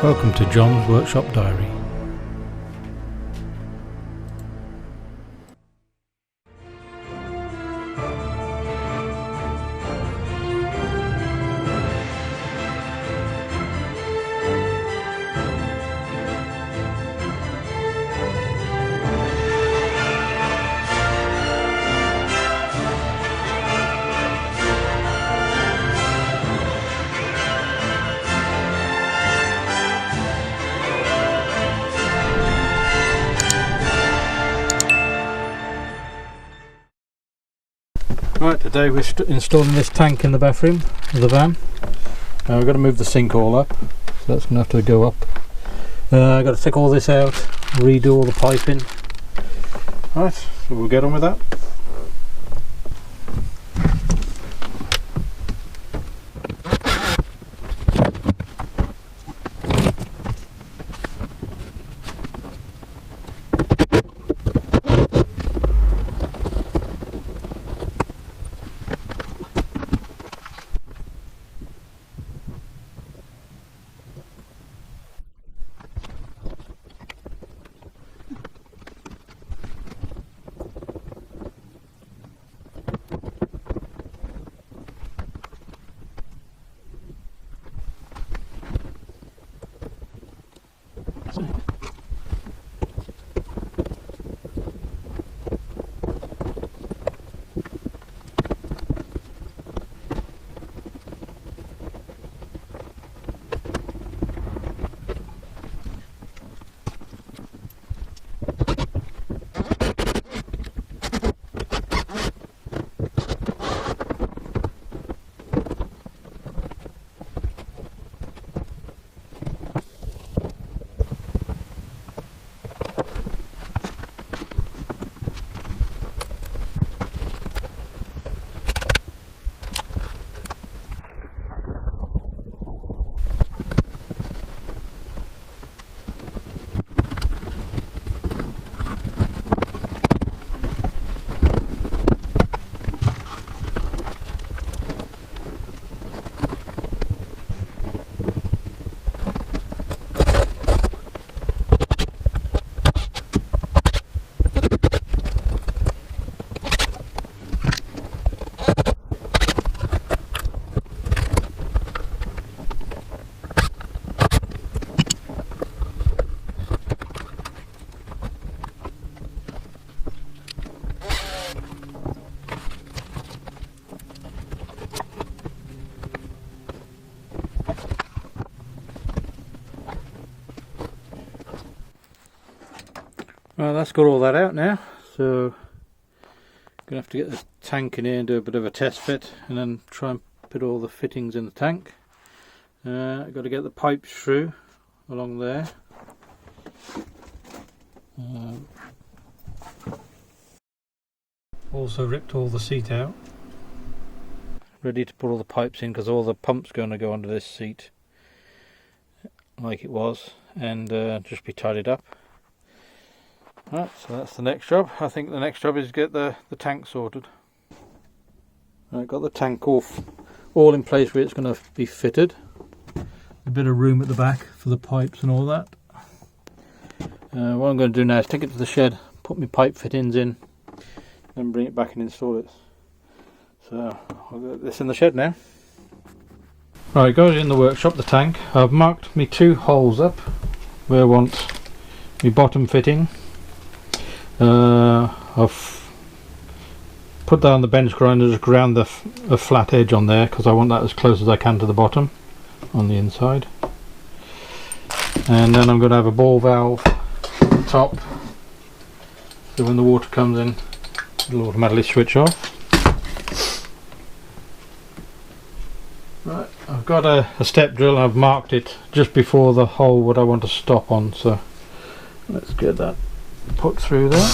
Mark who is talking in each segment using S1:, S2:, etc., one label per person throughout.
S1: Welcome to John's Workshop Diary. Right, today we're installing this tank in the bathroom of the van. We've got to move the sink all up, so that's going to have to go up. I've got to take all this out, redo all the piping. Right, so we'll get on with that. Well, that's got all that out now, so I'm going to have to get the tank in here and do a bit of a test fit and then try and put all the fittings in the tank. I've got to get the pipes through along there. Also ripped all the seat out. Ready to put all the pipes in because all the pump's going to go under this seat like it was and just be tidied up. Right, so that's the next job. I think the next job is to get the tank sorted. Right, got the tank all in place where it's going to be fitted. A bit of room at the back for the pipes and all that. What I'm going to do now is take it to the shed, put my pipe fittings in, and bring it back and install it. So I'll get this in the shed now. Right, got it in the workshop, the tank. I've marked me 2 holes up where I want my bottom fitting. I've put that on the bench grinder, just ground a flat edge on there because I want that as close as I can to the bottom on the inside. And then I'm going to have a ball valve at the top, so when the water comes in it'll automatically switch off. Right, I've got a step drill. I've marked it just before the hole what I want to stop on, so let's get that put through there.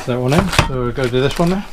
S1: that one in, so we'll go do this one now.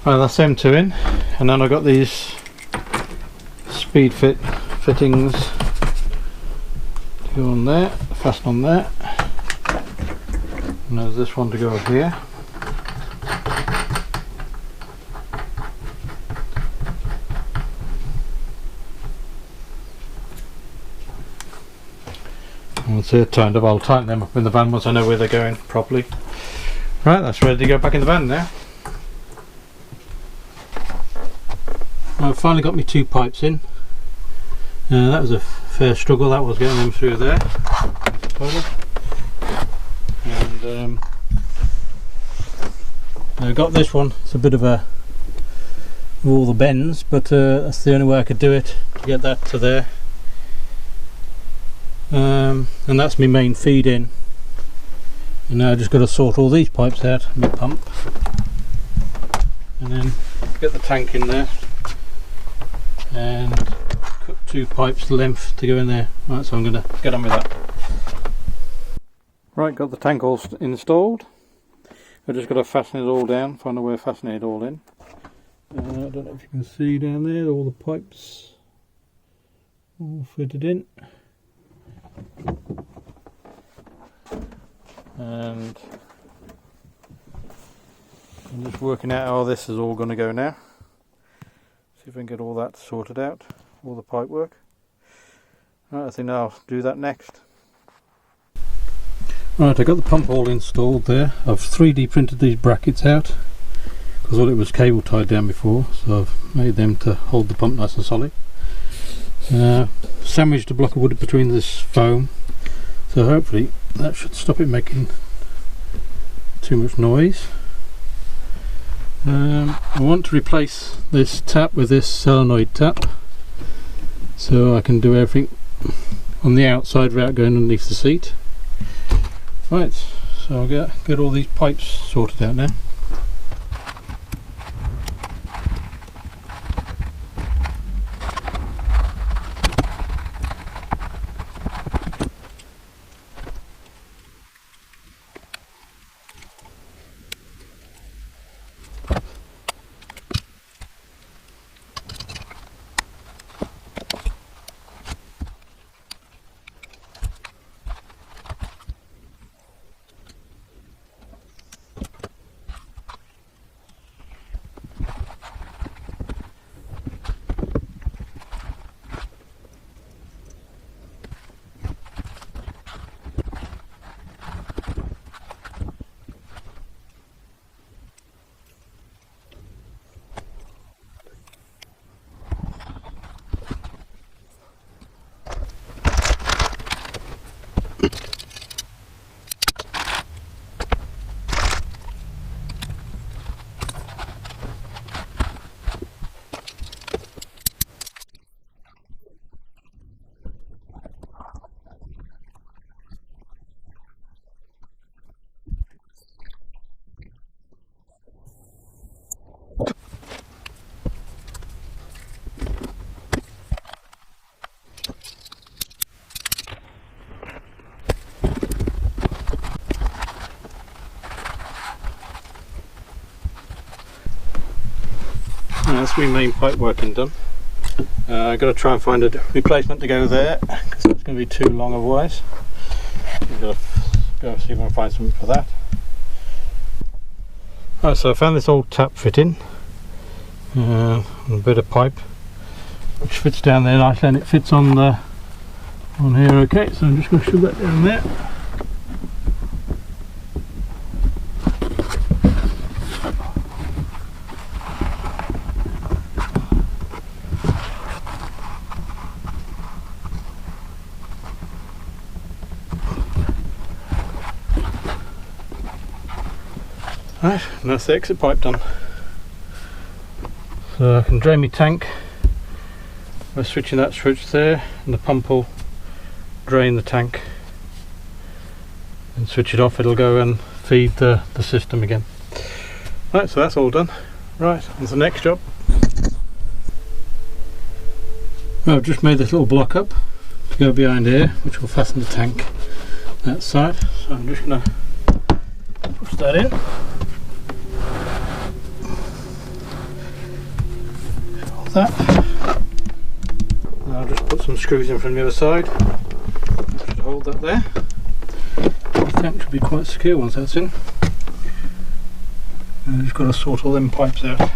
S1: Right, that's them two in, and then I've got these speed fit fittings to go on there, fasten on there, and there's this one to go up here. And once they're tightened up, I'll tighten them up in the van once I know where they're going properly. Right, that's ready to go back in the van now. I've finally got my 2 pipes in. That was a fair struggle, that was getting them through there. And I got this one. It's a bit of a with all the bends, but that's the only way I could do it to get that to there. And that's my main feed in. And now I just got to sort all these pipes out, my pump, and then get the tank in there. And cut 2 pipes length to go in there. Right, so I'm going to get on with that. Right, got the tank all installed. I've just got to fasten it all down, find a way of fastening it all in. I don't know if you can see down there, all the pipes all fitted in. And I'm just working out how this is all going to go now. See if I can get all that sorted out, all the pipe work. Right, I think I'll do that next. Right, I got the pump all installed there. I've 3D printed these brackets out because all it was cable tied down before, so I've made them to hold the pump nice and solid. Sandwiched a block of wood between this foam, so hopefully that should stop it making too much noise. I want to replace this tap with this solenoid tap so I can do everything on the outside without going underneath the seat. Right, so I'll get all these pipes sorted out now. That's my main pipe working done. I've got to try and find a replacement to go there because that's going to be too long otherwise. I've got to go see if I can find something for that. Right, so I found this old tap fitting, a bit of pipe which fits down there nicely, and it fits on here okay, so I'm just going to shove that down there. Right, and that's the exit pipe done. So I can drain my tank by switching that switch there, and the pump will drain the tank, and switch it off, it'll go and feed the system again. Right, so that's all done. Right, on to the next job. Well, I've just made this little block up to go behind here, which will fasten the tank that side. So I'm just going to push that in. That. And I'll just put some screws in from the other side. Should hold that there. The tank should be quite secure once that's in. And I've just got to sort all them pipes out.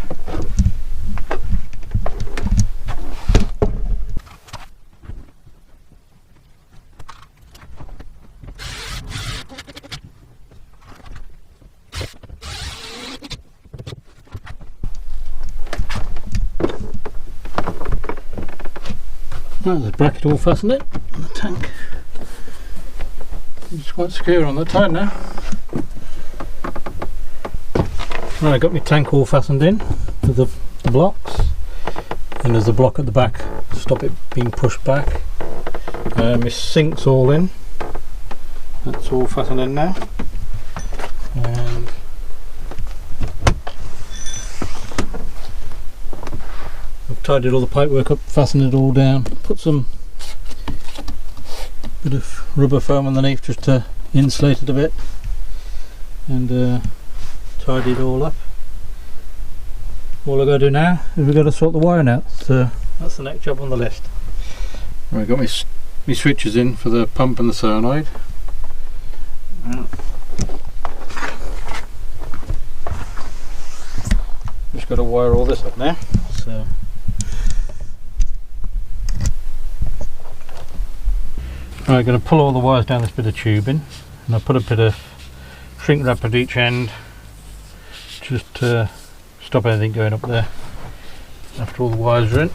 S1: There's a bracket all fastened in on the tank. It's quite secure on the side now. Right, I got my tank all fastened in with the blocks, and there's a block at the back to stop it being pushed back. My sink's all in. That's all fastened in now. And I've tidied all the pipework up, fastened it all down, put some bit of rubber foam underneath just to insulate it a bit, and tidy it all up. All I've got to do now is we've got to sort the wiring out, so that's the next job on the list. Right, I've got my switches in for the pump and the solenoid. Just got to wire all this up now. So right, I'm going to pull all the wires down this bit of tubing, and I put a bit of shrink wrap at each end just to stop anything going up there after all the wires are in.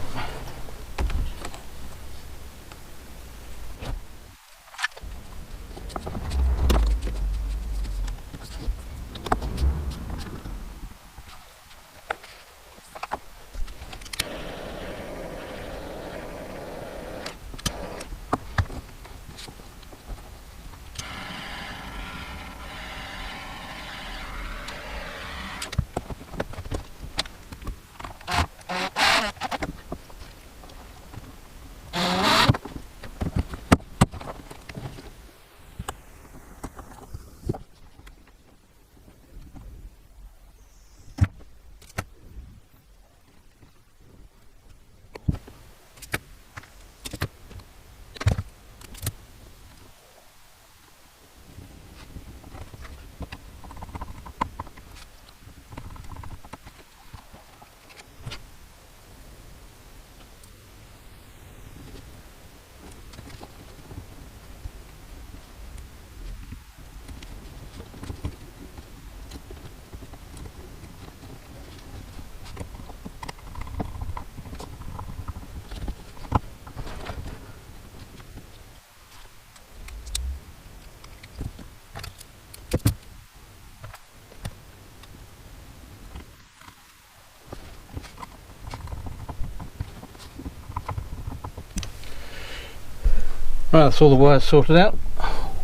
S1: Right, that's all the wires sorted out,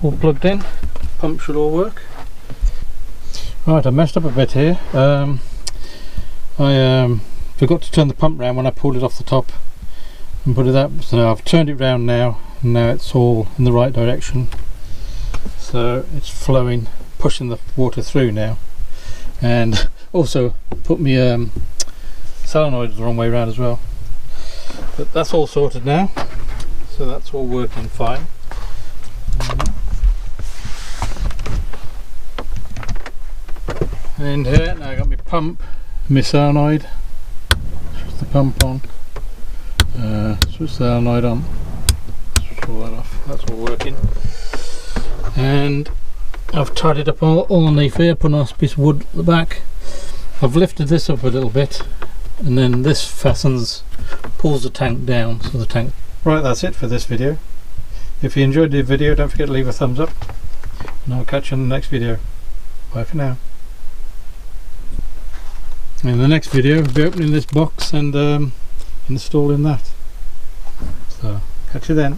S1: all plugged in, pump should all work. Right, I messed up a bit here. I forgot to turn the pump round when I pulled it off the top and put it up, so I've turned it round now, and now it's all in the right direction. So it's flowing, pushing the water through now. And also put me solenoid's the wrong way around as well. But that's all sorted now, so that's all working fine. And here now I got my pump, my solenoid. Switch the pump on, switch the solenoid on, switch all that off. That's all working. And I've tidied up all underneath here, put a nice piece of wood at the back. I've lifted this up a little bit, and then this fastens, pulls the tank down. So the tank. Right, that's it for this video. If you enjoyed the video, don't forget to leave a thumbs up, and I'll catch you in the next video. Bye for now. In the next video, we'll be opening this box and installing that. So, catch you then.